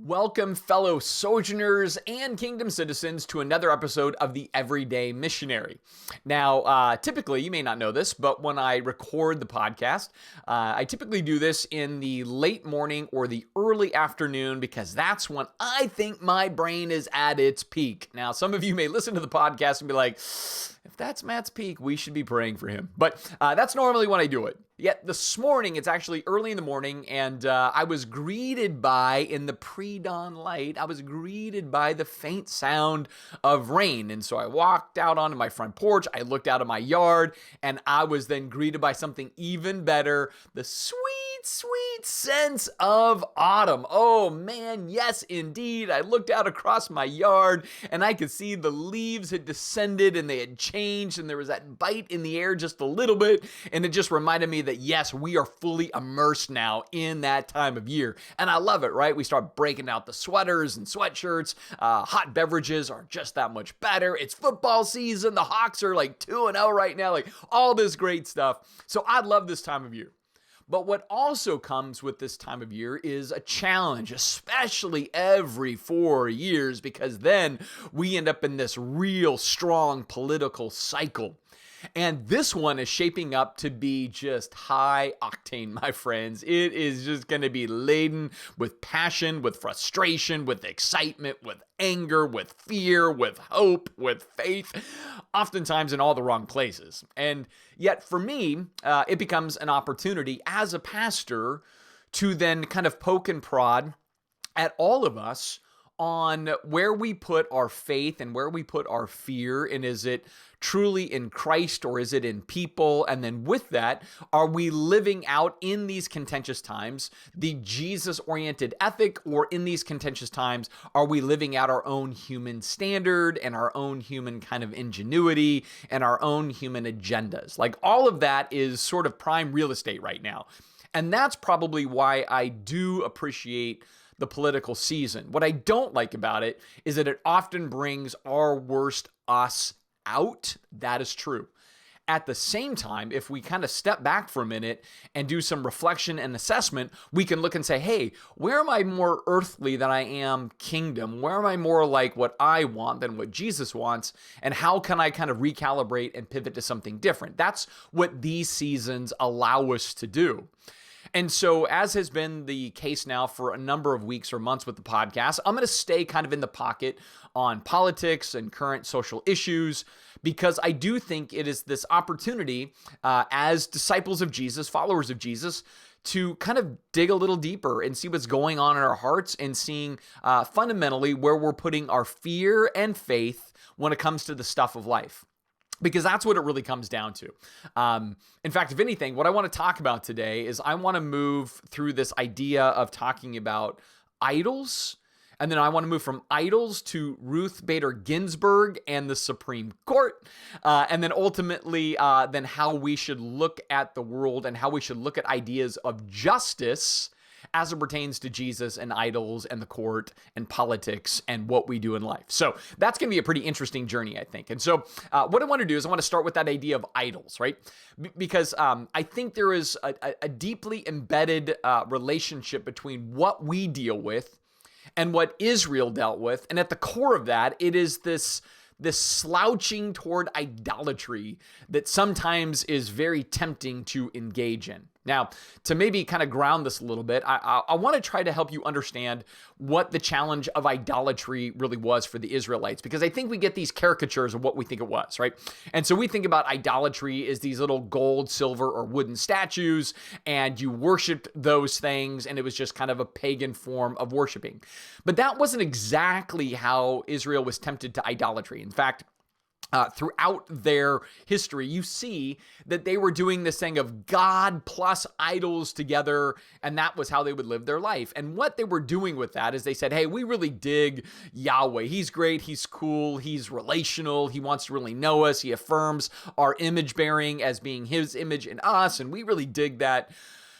Welcome, fellow sojourners and kingdom citizens, to another episode of the Everyday Missionary. Now, typically, you may not know this, but when I record the podcast, I typically do this in the late morning or the early afternoon because that's when I think my brain is at its peak. Now, some of you may listen to the podcast and be like, if that's Matt's peak, we should be praying for him. But that's normally when I do it. Yet this morning, it's actually early in the morning, and I was greeted by, in the pre-dawn light, I was greeted by the faint sound of rain. And so I walked out onto my front porch, I looked out of my yard, and I was then greeted by something even better, the sweet sense of autumn. Oh man, yes indeed. I looked out across my yard and I could see the leaves had descended and they had changed, and there was that bite in the air just a little bit, and it just reminded me that yes, we are fully immersed now in that time of year. And I love it, right? We start breaking out the sweaters and sweatshirts. Hot beverages are just that much better. It's football season. The Hawks are like 2-0 right now, like all this great stuff. So I love this time of year. But what also comes with this time of year is a challenge, especially every 4 years, because then we end up in this real strong political cycle. And this one is shaping up to be just high octane, my friends. It is just going to be laden with passion, with frustration, with excitement, with anger, with fear, with hope, with faith, oftentimes in all the wrong places. And yet for me, it becomes an opportunity as a pastor to then kind of poke and prod at all of us on where we put our faith and where we put our fear. And is it truly in Christ or is it in people? And then with that, are we living out in these contentious times the Jesus-oriented ethic, or in these contentious times, are we living out our own human standard and our own human kind of ingenuity and our own human agendas? Like all of that is sort of prime real estate right now. And that's probably why I do appreciate the political season. What I don't like about it is that it often brings our worst us out. That is true. At the same time, if we kind of step back for a minute and do some reflection and assessment, we can look and say, hey, where am I more earthly than I am kingdom? Where am I more like what I want than what Jesus wants? And how can I kind of recalibrate and pivot to something different? That's what these seasons allow us to do. And so, as has been the case now for a number of weeks or months with the podcast, I'm going to stay kind of in the pocket on politics and current social issues, because I do think it is this opportunity as disciples of Jesus, followers of Jesus, to kind of dig a little deeper and see what's going on in our hearts, and seeing fundamentally where we're putting our fear and faith when it comes to the stuff of life. Because that's what it really comes down to. In fact, if anything, what I want to talk about today is I want to move through this idea of talking about idols. And then I want to move from idols to Ruth Bader Ginsburg and the Supreme Court. And then ultimately, then how we should look at the world and how we should look at ideas of justice as it pertains to Jesus and idols and the court and politics and what we do in life. So that's going to be a pretty interesting journey, I think. And so what I want to do is I want to start with that idea of idols, right? Because I think there is a deeply embedded relationship between what we deal with and what Israel dealt with. And at the core of that, it is this slouching toward idolatry that sometimes is very tempting to engage in. Now, to maybe kind of ground this a little bit, I want to try to help you understand what the challenge of idolatry really was for the Israelites, because I think we get these caricatures of what we think it was, right? And so we think about idolatry as these little gold, silver, or wooden statues, and you worshiped those things, and it was just kind of a pagan form of worshiping. But that wasn't exactly how Israel was tempted to idolatry. In fact, throughout their history, you see that they were doing this thing of God plus idols together, and that was how they would live their life. And what they were doing with that is they said, hey, we really dig Yahweh. He's great. He's cool. He's relational. He wants to really know us. He affirms our image bearing as being his image in us, and we really dig that.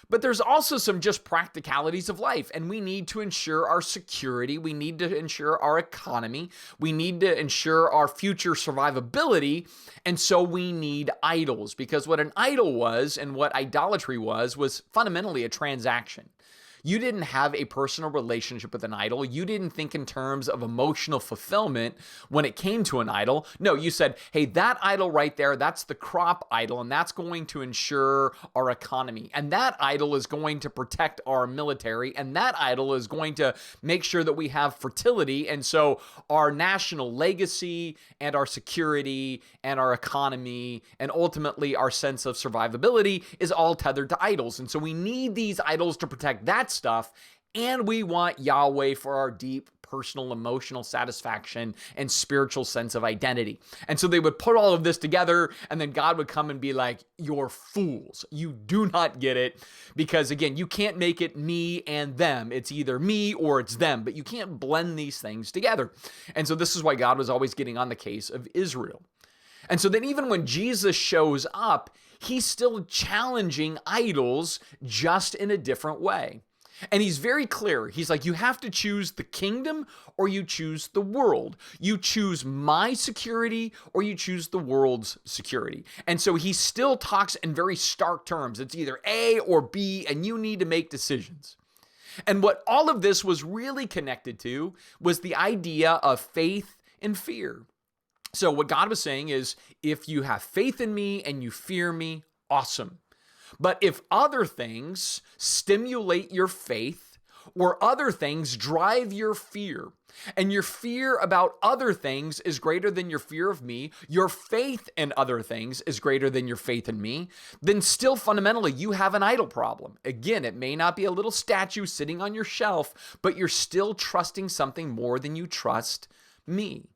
But there's also some just practicalities of life, and we need to ensure our security. We need to ensure our economy. We need to ensure our future survivability. And so we need idols, because what an idol was and what idolatry was fundamentally a transaction. You didn't have a personal relationship with an idol. You didn't think in terms of emotional fulfillment when it came to an idol. No, you said, hey, that idol right there, that's the crop idol, and that's going to ensure our economy. And that idol is going to protect our military, and that idol is going to make sure that we have fertility. And so our national legacy and our security and our economy and ultimately our sense of survivability is all tethered to idols. And so we need these idols to protect that stuff, and we want Yahweh for our deep personal, emotional satisfaction and spiritual sense of identity. And so they would put all of this together, and then God would come and be like, you're fools. You do not get it, because again, you can't make it me and them. It's either me or it's them, but you can't blend these things together. And so this is why God was always getting on the case of Israel. And so then even when Jesus shows up, he's still challenging idols, just in a different way. And he's very clear. He's like, you have to choose the kingdom or you choose the world. You choose my security or you choose the world's security. And so he still talks in very stark terms. It's either A or B, and you need to make decisions. And what all of this was really connected to was the idea of faith and fear. So what God was saying is, if you have faith in me and you fear me, awesome. But if other things stimulate your faith or other things drive your fear, and your fear about other things is greater than your fear of me, your faith in other things is greater than your faith in me, then still fundamentally you have an idol problem. Again, it may not be a little statue sitting on your shelf, but you're still trusting something more than you trust me.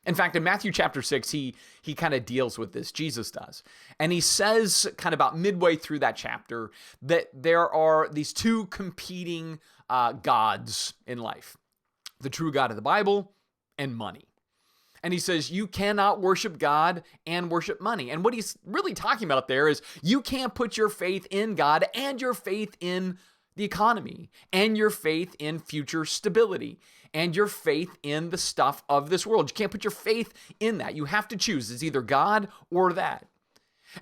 In fact, in Matthew chapter 6, he kind of deals with this, Jesus does. And he says kind of about midway through that chapter that there are these two competing gods in life. The true God of the Bible and money. And he says, you cannot worship God and worship money. And what he's really talking about there is you can't put your faith in God and your faith in the economy and your faith in future stability and your faith in the stuff of this world. You can't put your faith in that. You have to choose. It's either God or that.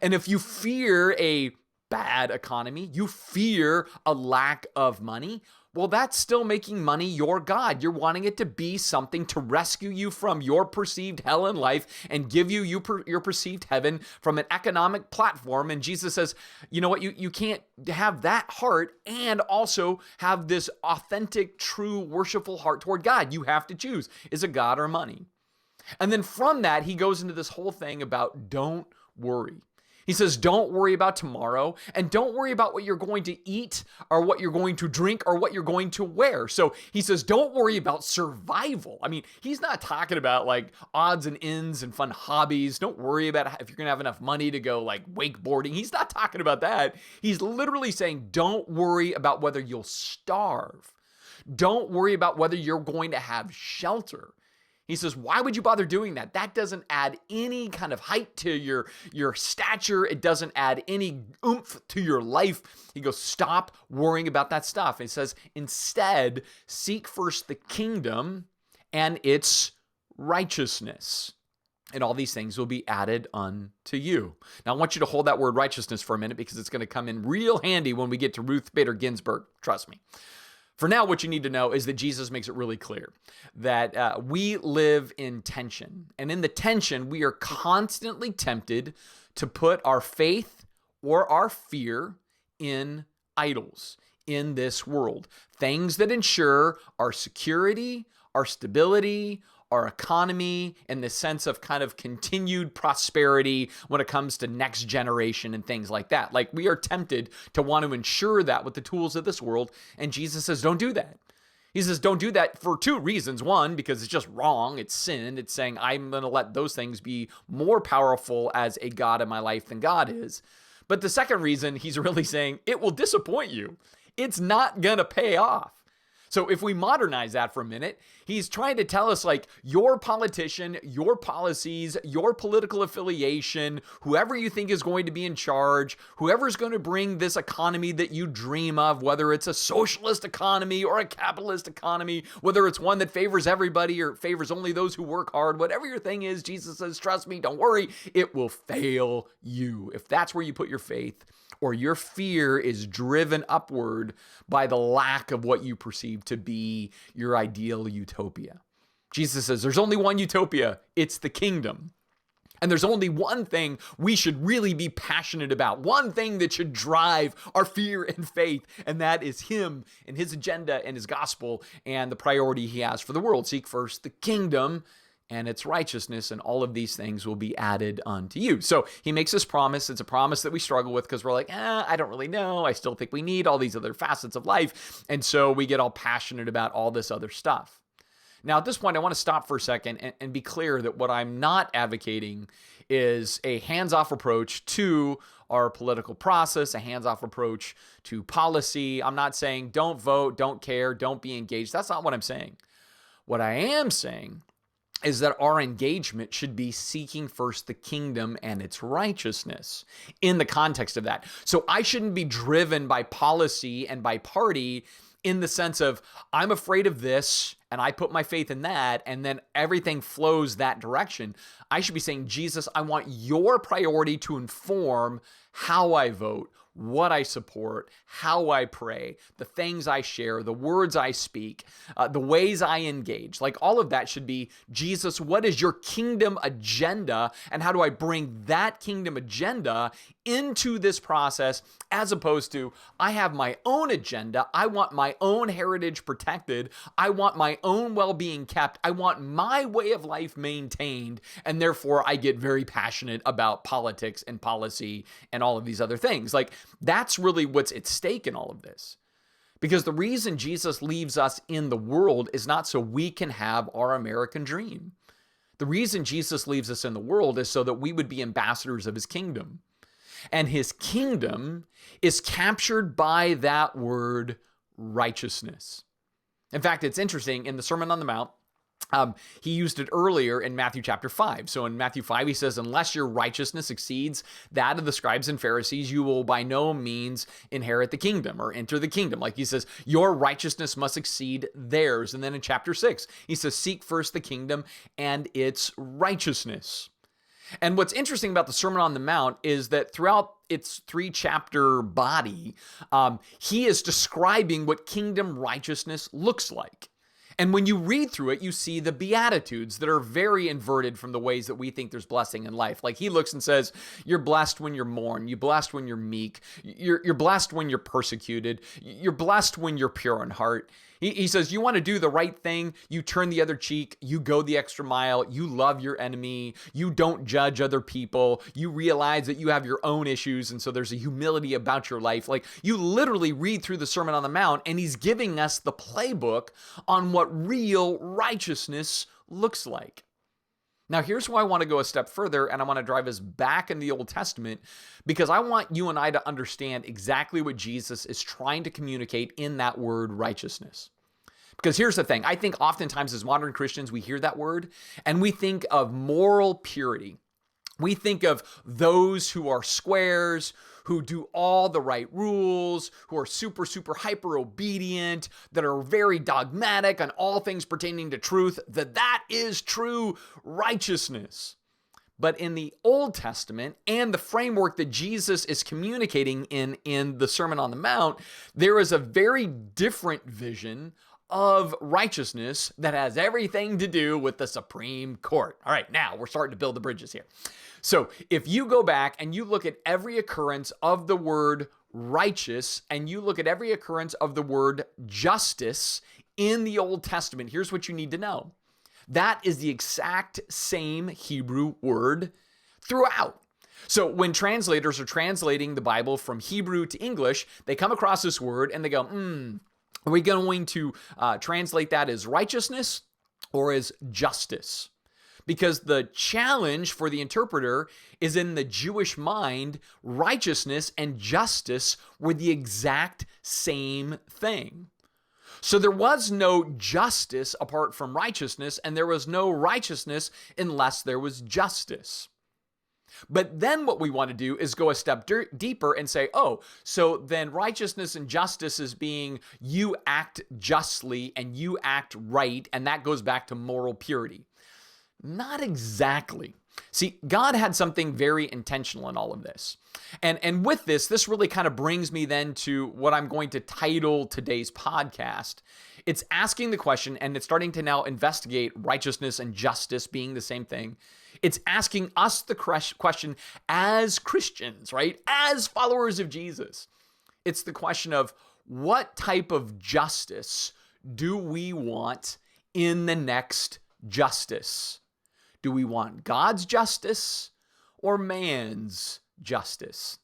And if you fear a bad economy, you fear a lack of money, well, that's still making money your God. You're wanting it to be something to rescue you from your perceived hell in life and give you your perceived heaven from an economic platform. And Jesus says, you know what? You can't have that heart and also have this authentic, true, worshipful heart toward God. You have to choose. Is it God or money? And then from that, he goes into this whole thing about don't worry. He says, don't worry about tomorrow, and don't worry about what you're going to eat or what you're going to drink or what you're going to wear. So he says, don't worry about survival. I mean, he's not talking about like odds and ends and fun hobbies. Don't worry about if you're going to have enough money to go like wakeboarding. He's not talking about that. He's literally saying, don't worry about whether you'll starve. Don't worry about whether you're going to have shelter. He says, why would you bother doing that? That doesn't add any kind of height to your stature. It doesn't add any oomph to your life. He goes, stop worrying about that stuff. And he says, instead, seek first the kingdom and its righteousness. And all these things will be added unto you. Now, I want you to hold that word righteousness for a minute because it's going to come in real handy when we get to Ruth Bader Ginsburg. Trust me. For now, what you need to know is that Jesus makes it really clear that we live in tension. And in the tension, we are constantly tempted to put our faith or our fear in idols in this world. Things that ensure our security, our stability, our economy, in the sense of kind of continued prosperity when it comes to next generation and things like that. Like we are tempted to want to ensure that with the tools of this world. And Jesus says, don't do that. He says, don't do that for two reasons. One, because it's just wrong. It's sin. It's saying I'm going to let those things be more powerful as a God in my life than God is. But the second reason, he's really saying it will disappoint you. It's not going to pay off. So if we modernize that for a minute, he's trying to tell us like your politician, your policies, your political affiliation, whoever you think is going to be in charge, whoever's going to bring this economy that you dream of, whether it's a socialist economy or a capitalist economy, whether it's one that favors everybody or favors only those who work hard, whatever your thing is, Jesus says, trust me, don't worry, it will fail you. If that's where you put your faith, or your fear is driven upward by the lack of what you perceive to be your ideal utopia. Jesus says there's only one utopia. It's the kingdom. And there's only one thing we should really be passionate about, one thing that should drive our fear and faith, and that is him and his agenda and his gospel and the priority he has for the world. Seek first the kingdom and its righteousness, and all of these things will be added unto you. So he makes this promise. It's a promise that we struggle with because we're like, I don't really know. I still think we need all these other facets of life. And so we get all passionate about all this other stuff. Now, at this point, I want to stop for a second and be clear that what I'm not advocating is a hands-off approach to our political process, a hands-off approach to policy. I'm not saying don't vote, don't care, don't be engaged. That's not what I'm saying. What I am saying is that our engagement should be seeking first the kingdom and its righteousness in the context of that. So I shouldn't be driven by policy and by party in the sense of I'm afraid of this and I put my faith in that and then everything flows that direction. I should be saying, Jesus, I want your priority to inform how I vote, what I support, how I pray, the things I share, the words I speak, the ways I engage. Like all of that should be, Jesus, what is your kingdom agenda? And how do I bring that kingdom agenda into this process as opposed to, I have my own agenda. I want my own heritage protected. I want my own well-being kept. I want my way of life maintained. And therefore I get very passionate about politics and policy and all of these other things. Like that's really what's at stake in all of this. Because the reason Jesus leaves us in the world is not so we can have our American dream. The reason Jesus leaves us in the world is so that we would be ambassadors of his kingdom. And his kingdom is captured by that word righteousness. In fact, it's interesting in the Sermon on the Mount, he used it earlier in Matthew chapter 5. So in Matthew 5, he says, unless your righteousness exceeds that of the scribes and Pharisees, you will by no means inherit the kingdom or enter the kingdom. Like he says, your righteousness must exceed theirs. And then in chapter 6, he says, seek first the kingdom and its righteousness. And what's interesting about the Sermon on the Mount is that throughout its 3-chapter body, he is describing what kingdom righteousness looks like. And when you read through it, you see the Beatitudes that are very inverted from the ways that we think there's blessing in life. Like he looks and says, you're blessed when you're mourned. You're blessed when you're meek. You're blessed when you're persecuted. You're blessed when you're pure in heart. He says, you want to do the right thing. You turn the other cheek. You go the extra mile. You love your enemy. You don't judge other people. You realize that you have your own issues. And so there's a humility about your life. Like you literally read through the Sermon on the Mount and he's giving us the playbook on what real righteousness looks like. Now, here's why I want to go a step further, and I want to drive us back in the Old Testament because I want you and I to understand exactly what Jesus is trying to communicate in that word righteousness. Because here's the thing. I think oftentimes as modern Christians, we hear that word and we think of moral purity. We think of those who are squares, who do all the right rules, who are super, super hyper obedient, that are very dogmatic on all things pertaining to truth, that is true righteousness. But in the Old Testament and the framework that Jesus is communicating in the Sermon on the Mount, there is a very different vision of righteousness that has everything to do with the Supreme Court. All right, now we're starting to build the bridges here. So if you go back and you look at every occurrence of the word righteous and you look at every occurrence of the word justice in the Old Testament, here's what you need to know. That is the exact same Hebrew word throughout. So when translators are translating the Bible from Hebrew to English, they come across this word and they go, are we going to translate that as righteousness or as justice? Because the challenge for the interpreter is in the Jewish mind, righteousness and justice were the exact same thing. So there was no justice apart from righteousness, and there was no righteousness unless there was justice. But then what we want to do is go a step deeper and say, oh, so then righteousness and justice is being you act justly and you act right, and that goes back to moral purity. Not exactly. See, God had something very intentional in all of this. And with this really kind of brings me then to what I'm going to title today's podcast. It's asking the question, and it's starting to now investigate righteousness and justice being the same thing. It's asking us the question as Christians, right? As followers of Jesus. It's the question of what type of justice do we want in the next justice? Do we want God's justice or man's justice?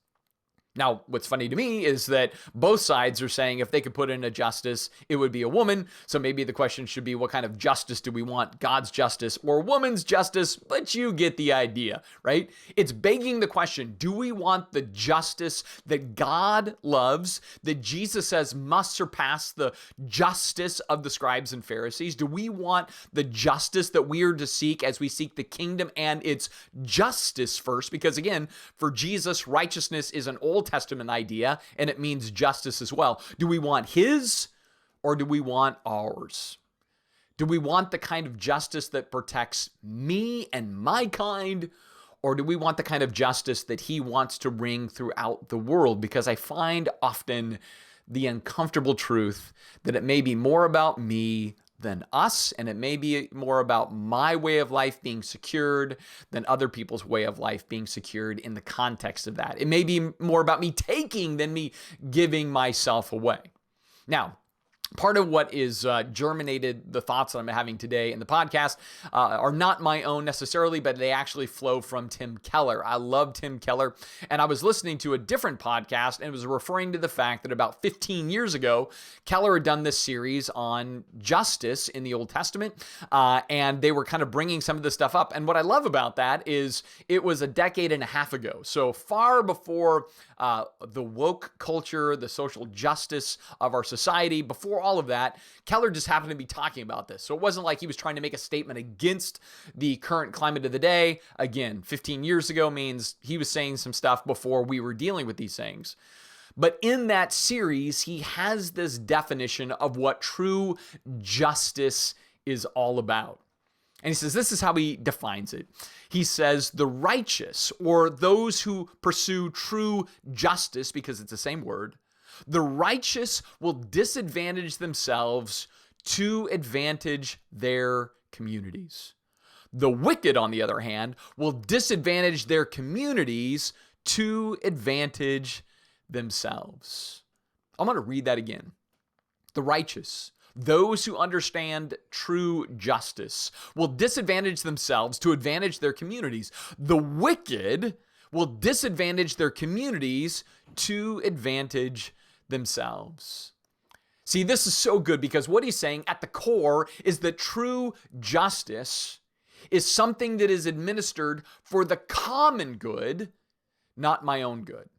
Now, what's funny to me is that both sides are saying if they could put in a justice, it would be a woman. So maybe the question should be, what kind of justice do we want? God's justice or woman's justice? But you get the idea, right? It's begging the question, do we want the justice that God loves, that Jesus says must surpass the justice of the scribes and Pharisees? Do we want the justice that we are to seek as we seek the kingdom and its justice first? Because again, for Jesus, righteousness is an Old Testament idea, and it means justice as well. Do we want his or do we want ours? Do we want the kind of justice that protects me and my kind, or do we want the kind of justice that he wants to ring throughout the world? Because I find often the uncomfortable truth that it may be more about me than us, and it may be more about my way of life being secured than other people's way of life being secured in the context of that. It may be more about me taking than me giving myself away. Now, part of what is germinated the thoughts that I'm having today in the podcast are not my own necessarily, but they actually flow from Tim Keller. I love Tim Keller, and I was listening to a different podcast, and it was referring to the fact that about 15 years ago, Keller had done this series on justice in the Old Testament, and they were kind of bringing some of this stuff up. And what I love about that is it was a decade and a half ago, so far before the woke culture, the social justice of our society, before all of that, Keller just happened to be talking about this. So it wasn't like he was trying to make a statement against the current climate of the day. Again, 15 years ago means he was saying some stuff before we were dealing with these things. But in that series, he has this definition of what true justice is all about. And he says, this is how he defines it. He says, the righteous, or those who pursue true justice, because it's the same word, the righteous will disadvantage themselves to advantage their communities. The wicked, on the other hand, will disadvantage their communities to advantage themselves. I'm going to read that again. The righteous, those who understand true justice, will disadvantage themselves to advantage their communities. The wicked will disadvantage their communities to advantage themselves. See, this is so good because what he's saying at the core is that true justice is something that is administered for the common good, not my own good.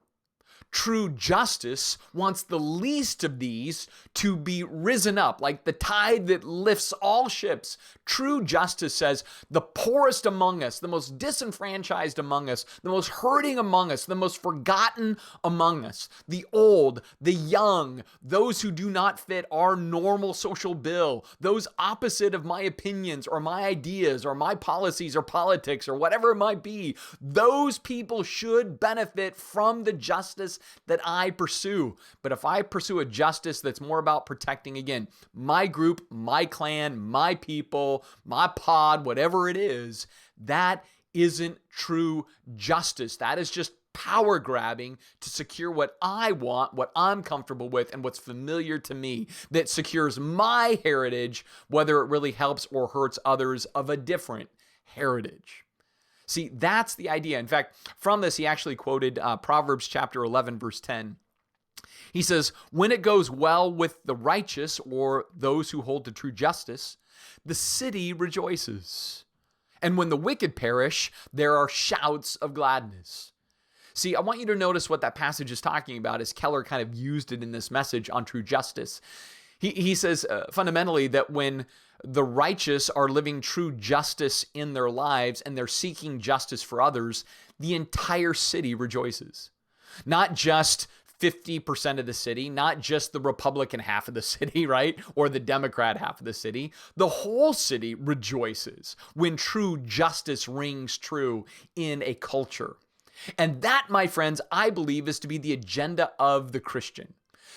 True justice wants the least of these to be risen up, like the tide that lifts all ships. True justice says the poorest among us, the most disenfranchised among us, the most hurting among us, the most forgotten among us, the old, the young, those who do not fit our normal social bill, those opposite of my opinions or my ideas or my policies or politics or whatever it might be, those people should benefit from the justice that I pursue. But if I pursue a justice that's more about protecting, again, my group, my clan, my people, my pod, whatever it is, that isn't true justice. That is just power grabbing to secure what I want, what I'm comfortable with, and what's familiar to me, that secures my heritage, whether it really helps or hurts others of a different heritage. See, that's the idea. In fact, from this, he actually quoted Proverbs chapter 11, verse 10. He says, when it goes well with the righteous or those who hold to true justice, the city rejoices. And when the wicked perish, there are shouts of gladness. See, I want you to notice what that passage is talking about as Keller kind of used it in this message on true justice. He says fundamentally that when the righteous are living true justice in their lives and they're seeking justice for others, the entire city rejoices. Not just 50% of the city, not just the Republican half of the city, right? Or the Democrat half of the city. The whole city rejoices when true justice rings true in a culture. And that, my friends, I believe is to be the agenda of the Christian.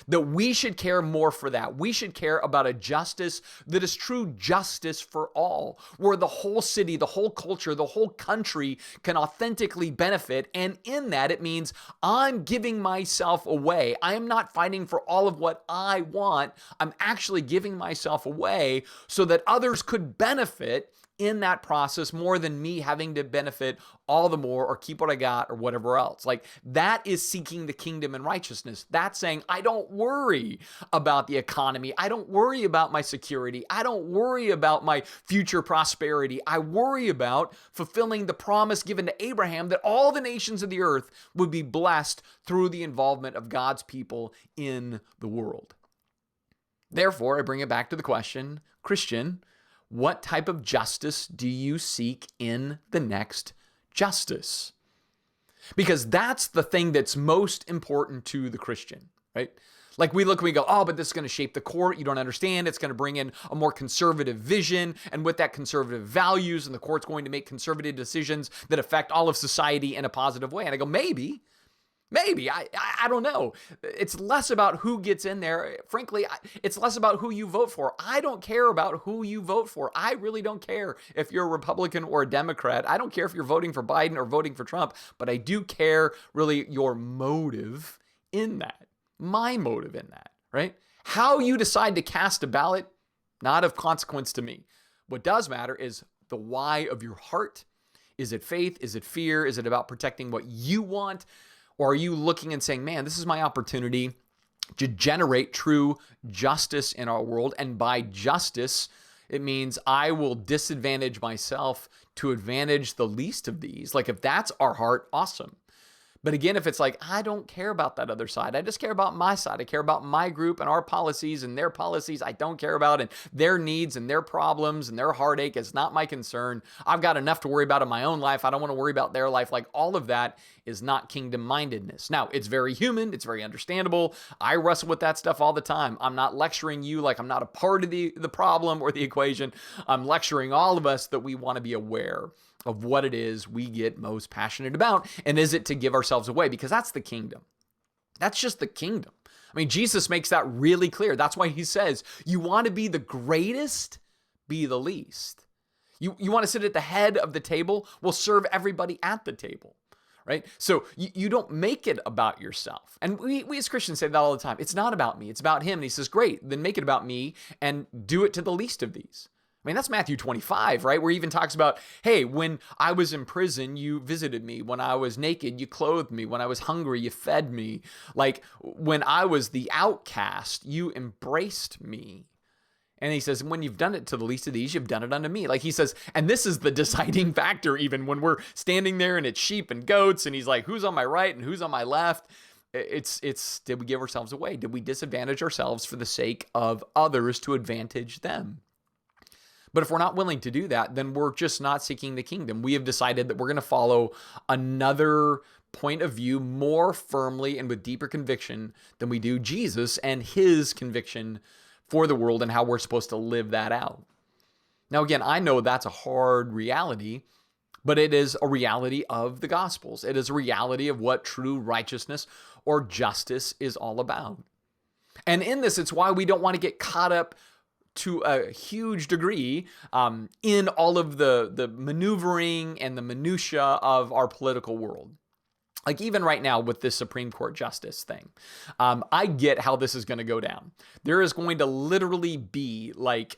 That we should care more for that. We should care about a justice that is true justice for all, where the whole city, the whole culture, the whole country can authentically benefit. And in that, it means I'm giving myself away. I am not fighting for all of what I want. I'm actually giving myself away so that others could benefit in that process more than me having to benefit all the more or keep what I got or whatever else. Like, that is seeking the kingdom and righteousness. That's saying, I don't worry about the economy. I don't worry about my security. I don't worry about my future prosperity. I worry about fulfilling the promise given to Abraham that all the nations of the earth would be blessed through the involvement of God's people in the world. Therefore, I bring it back to the question, Christian, what type of justice do you seek in the next justice? Because that's the thing that's most important to the Christian, right? Like we look and we go, oh, but this is going to shape the court. You don't understand. It's going to bring in a more conservative vision. And with that conservative values, and the court's going to make conservative decisions that affect all of society in a positive way. And I go, maybe, I don't know. It's less about who gets in there. Frankly, it's less about who you vote for. I don't care about who you vote for. I really don't care if you're a Republican or a Democrat. I don't care if you're voting for Biden or voting for Trump, but I do care really your motive in that, my motive in that, right? How you decide to cast a ballot, not of consequence to me. What does matter is the why of your heart. Is it faith? Is it fear? Is it about protecting what you want? Or are you looking and saying, man, this is my opportunity to generate true justice in our world? And by justice, it means I will disadvantage myself to advantage the least of these. Like if that's our heart, awesome. But again, if it's like, I don't care about that other side. I just care about my side. I care about my group and our policies and their policies I don't care about, and their needs and their problems and their heartache is not my concern. I've got enough to worry about in my own life. I don't want to worry about their life. Like all of that is not kingdom-mindedness. Now, it's very human. It's very understandable. I wrestle with that stuff all the time. I'm not lecturing you like I'm not a part of the problem or the equation. I'm lecturing all of us that we want to be aware of what it is we get most passionate about. And is it to give ourselves away? Because that's the kingdom. That's just the kingdom. I mean, Jesus makes that really clear. That's why he says, you want to be the greatest, be the least. You want to sit at the head of the table? Well, serve everybody at the table, right? So you don't make it about yourself. And we as Christians say that all the time. It's not about me. It's about him. And he says, great, then make it about me and do it to the least of these. I mean, that's Matthew 25, right? Where he even talks about, hey, when I was in prison, you visited me. When I was naked, you clothed me. When I was hungry, you fed me. Like when I was the outcast, you embraced me. And he says, when you've done it to the least of these, you've done it unto me. Like he says, and this is the deciding factor, even when we're standing there and it's sheep and goats, and he's like, who's on my right and who's on my left? It's did we give ourselves away? Did we disadvantage ourselves for the sake of others to advantage them? But if we're not willing to do that, then we're just not seeking the kingdom. We have decided that we're going to follow another point of view more firmly and with deeper conviction than we do Jesus and his conviction for the world and how we're supposed to live that out. Now, again, I know that's a hard reality, but it is a reality of the Gospels. It is a reality of what true righteousness or justice is all about. And in this, it's why we don't want to get caught up to a huge degree in all of the maneuvering and the minutia of our political world. Like even right now with this Supreme Court justice thing, I get how this is going to go down. There is going to literally be like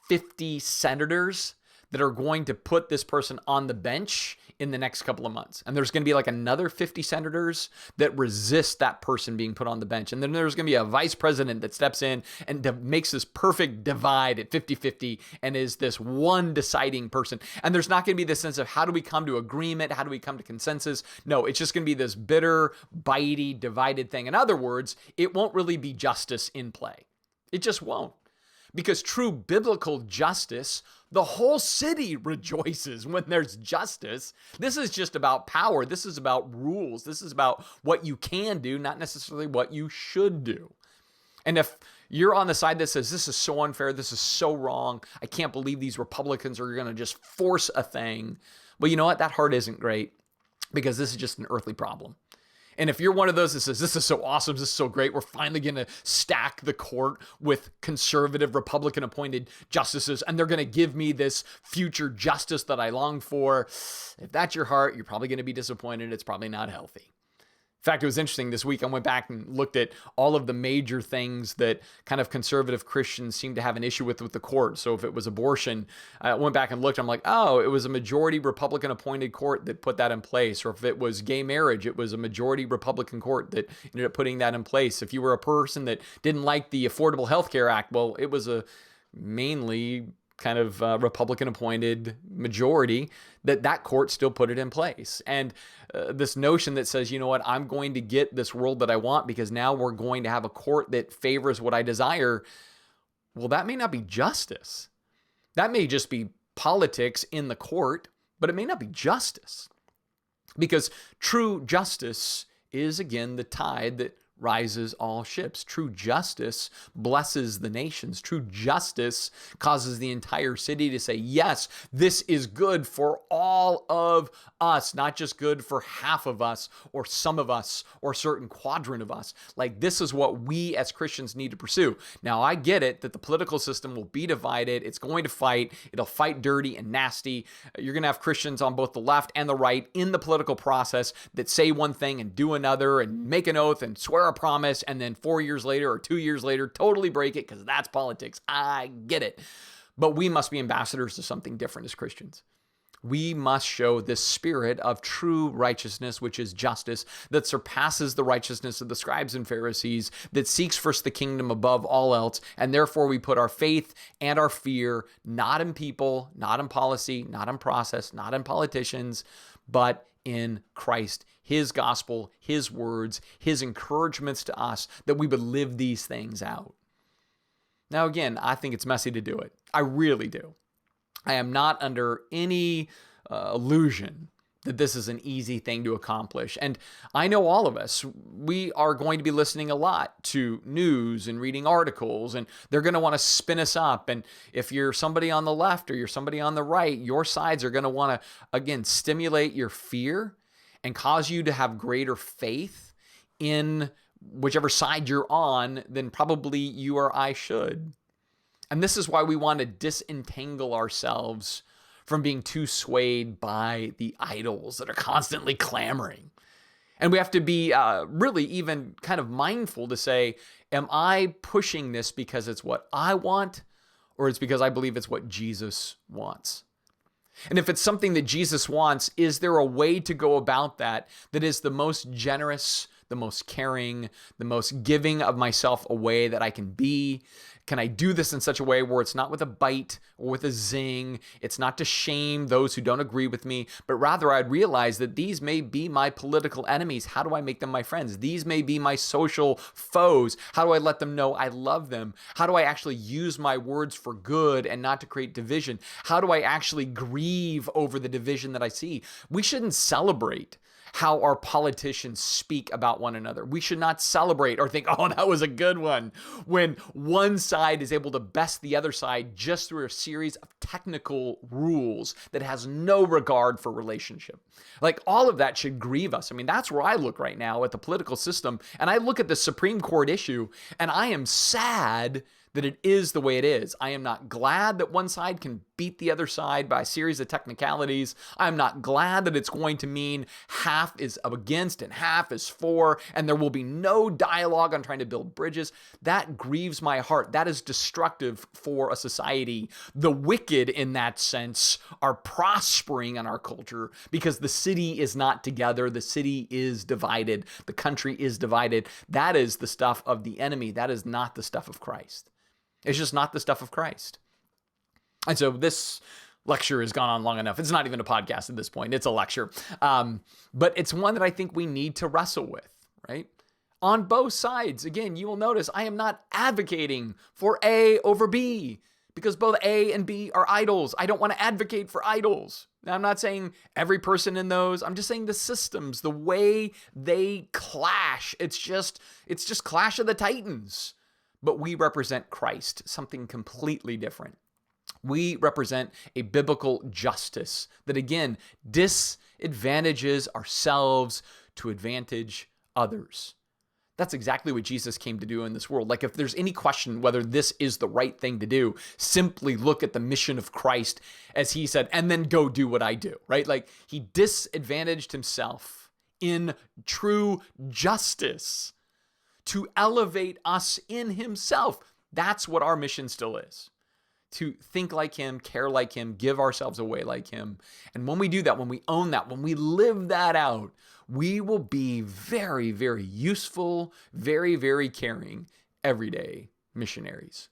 50 senators that are going to put this person on the bench in the next couple of months. And there's going to be like another 50 senators that resist that person being put on the bench. And then there's going to be a vice president that steps in and makes this perfect divide at 50-50 and is this one deciding person. And there's not going to be this sense of how do we come to agreement? How do we come to consensus? No, it's just going to be this bitter, bitey, divided thing. In other words, it won't really be justice in play. It just won't. Because true biblical justice, the whole city rejoices when there's justice. This is just about power. This is about rules. This is about what you can do, not necessarily what you should do. And if you're on the side that says, this is so unfair, this is so wrong, I can't believe these Republicans are going to just force a thing. Well, you know what? That heart isn't great, because this is just an earthly problem. And if you're one of those that says, this is so awesome, this is so great, we're finally going to stack the court with conservative Republican appointed justices, and they're going to give me this future justice that I long for. If that's your heart, you're probably going to be disappointed. It's probably not healthy. In fact, it was interesting this week. I went back and looked at all of the major things that kind of conservative Christians seem to have an issue with the court. So if it was abortion, I went back and looked. I'm like, oh, it was a majority Republican appointed court that put that in place. Or if it was gay marriage, it was a majority Republican court that ended up putting that in place. If you were a person that didn't like the Affordable Health Care Act, well, it was a mainly kind of Republican appointed majority that court still put it in place. And this notion that says, you know what, I'm going to get this world that I want because now we're going to have a court that favors what I desire. Well, that may not be justice. That may just be politics in the court, but it may not be justice. Because true justice is, again, the tide that rises all ships. True justice blesses the nations. True justice causes the entire city to say, yes, this is good for all of us, not just good for half of us or some of us or a certain quadrant of us. Like, this is what we as Christians need to pursue. Now, I get it that the political system will be divided. It's going to fight. It'll fight dirty and nasty. You're going to have Christians on both the left and the right in the political process that say one thing and do another and make an oath and swear a promise, and then 4 years later or 2 years later totally break it, because that's politics. I get it. But we must be ambassadors to something different as Christians. We must show this spirit of true righteousness, which is justice, that surpasses the righteousness of the scribes and Pharisees, that seeks first the kingdom above all else, and therefore we put our faith and our fear not in people, not in policy, not in process, not in politicians, but in Christ, his gospel, his words, his encouragements to us, that we would live these things out. Now, again, I think it's messy to do it. I really do. I am not under any illusion that this is an easy thing to accomplish. And I know all of us, we are going to be listening a lot to news and reading articles, and they're going to want to spin us up. And if you're somebody on the left or you're somebody on the right, your sides are going to want to, again, stimulate your fear and cause you to have greater faith in whichever side you're on than probably you or I should. And this is why we want to disentangle ourselves from being too swayed by the idols that are constantly clamoring. And we have to be really even kind of mindful to say, am I pushing this because it's what I want, or it's because I believe it's what Jesus wants? And if it's something that Jesus wants, is there a way to go about that is the most generous, the most caring, the most giving of myself away that I can be? Can I do this in such a way where it's not with a bite or with a zing? It's not to shame those who don't agree with me, but rather I'd realize that these may be my political enemies. How do I make them my friends? These may be my social foes. How do I let them know I love them? How do I actually use my words for good and not to create division? How do I actually grieve over the division that I see? We shouldn't celebrate how our politicians speak about one another. We should not celebrate or think, oh, that was a good one, when one side is able to best the other side just through a series of technical rules that has no regard for relationship. Like, all of that should grieve us. I mean, that's where I look right now at the political system, and I look at the Supreme Court issue, and I am sad that it is the way it is. I am not glad that one side can beat the other side by a series of technicalities. I'm not glad that it's going to mean half is against and half is for, and there will be no dialogue on trying to build bridges. That grieves my heart. That is destructive for a society. The wicked, in that sense, are prospering in our culture because the city is not together. The city is divided. The country is divided. That is the stuff of the enemy. That is not the stuff of Christ. It's just not the stuff of Christ. And so this lecture has gone on long enough. It's not even a podcast at this point. It's a lecture. But it's one that I think we need to wrestle with, right? On both sides. Again, you will notice I am not advocating for A over B because both A and B are idols. I don't want to advocate for idols. Now, I'm not saying every person in those. I'm just saying the systems, the way they clash. It's just Clash of the Titans. But we represent Christ, something completely different. We represent a biblical justice that, again, disadvantages ourselves to advantage others. That's exactly what Jesus came to do in this world. Like, if there's any question whether this is the right thing to do, simply look at the mission of Christ as he said, and then go do what I do, right? Like, he disadvantaged himself in true justice to elevate us in himself. That's what our mission still is. To think like him, care like him, give ourselves away like him. And when we do that, when we own that, when we live that out, we will be very, very useful, very, very caring, everyday missionaries.